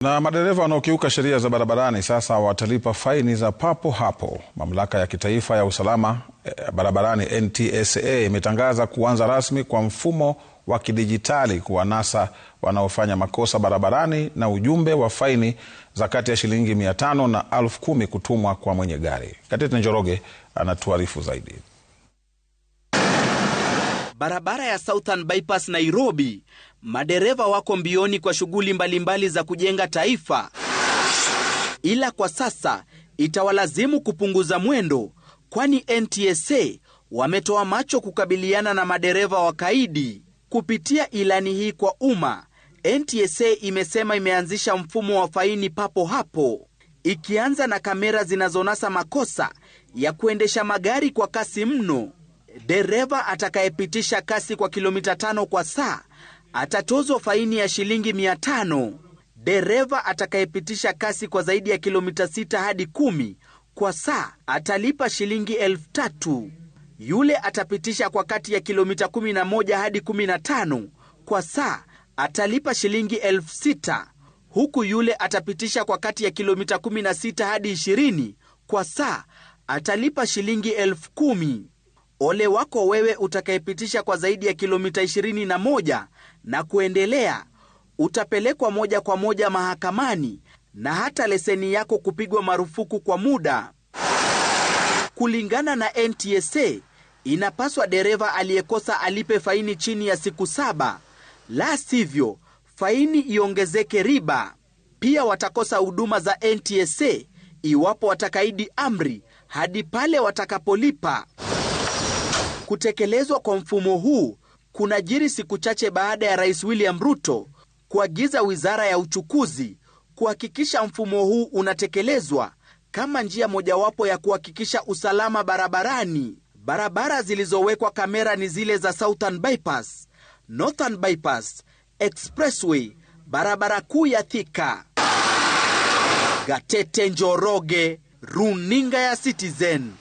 Na madereva wanaokiuka sheria za barabarani sasa watalipa faini za papo hapo. Mamlaka ya kitaifa ya usalama barabarani NTSA imetangaza kuanza rasmi kwa mfumo wa kidijitali kuwanasa wanaofanya makosa barabarani, na ujumbe wa faini za kati ya shilingi 500 na 10,000 kutumwa kwa mwenye gari. Gatete Njoroge anatuarifu zaidi. Barabara ya Southern Bypass Nairobi, madereva wako mbioni kwa shughuli mbalimbali za kujenga taifa. Ila kwa sasa itawalazimu kupunguza mwendo, kwani NTSA wametoa macho kukabiliana na madereva wakaidi. Kupitia ilani hii kwa umma, NTSA imesema imeanzisha mfumo wa faini papo hapo, ikianza na kamera zinazonasa makosa ya kuendesha magari kwa kasi mno. Dereva atakayepitisha kasi kwa kilomita 5 kwa saa atatozwa faini ya shilingi 500. Dereva atakayepitisha kasi kwa zaidi ya kilomita 6 hadi 10 kwa saa atalipa shilingi 3,000. Yule atapitisha kwa kati ya kilomita 11 hadi 15 kwa saa atalipa shilingi 6,000, huku yule atapitisha kwa kati ya kilomita 16 hadi 20 kwa saa atalipa shilingi 10,000. Ole wako wewe utakayepitisha kwa zaidi ya kilomita 21 na kuendelea, utapelekwa moja kwa moja mahakamani na hata leseni yako kupigwa marufuku kwa muda. Kulingana na NTSA, inapaswa dereva aliyekosa alipe faini chini ya siku 7, la sivyo faini iongezeke riba. Pia watakosa huduma za NTSA iwapo watakaidi amri hadi pale watakapolipa. Kutekelezwa kwa mfumo huu kunajiri siku chache baada ya Rais William Ruto kuagiza Wizara ya Uchukuzi kuhakikisha mfumo huu unatekelezwa kama njia mojawapo ya kuhakikisha usalama barabarani. Barabara zilizowekwa kamera ni zile za Southern Bypass, Northern Bypass, Expressway, barabara kuu ya Thika. Gatete Njoroge, Runinga ya Citizen.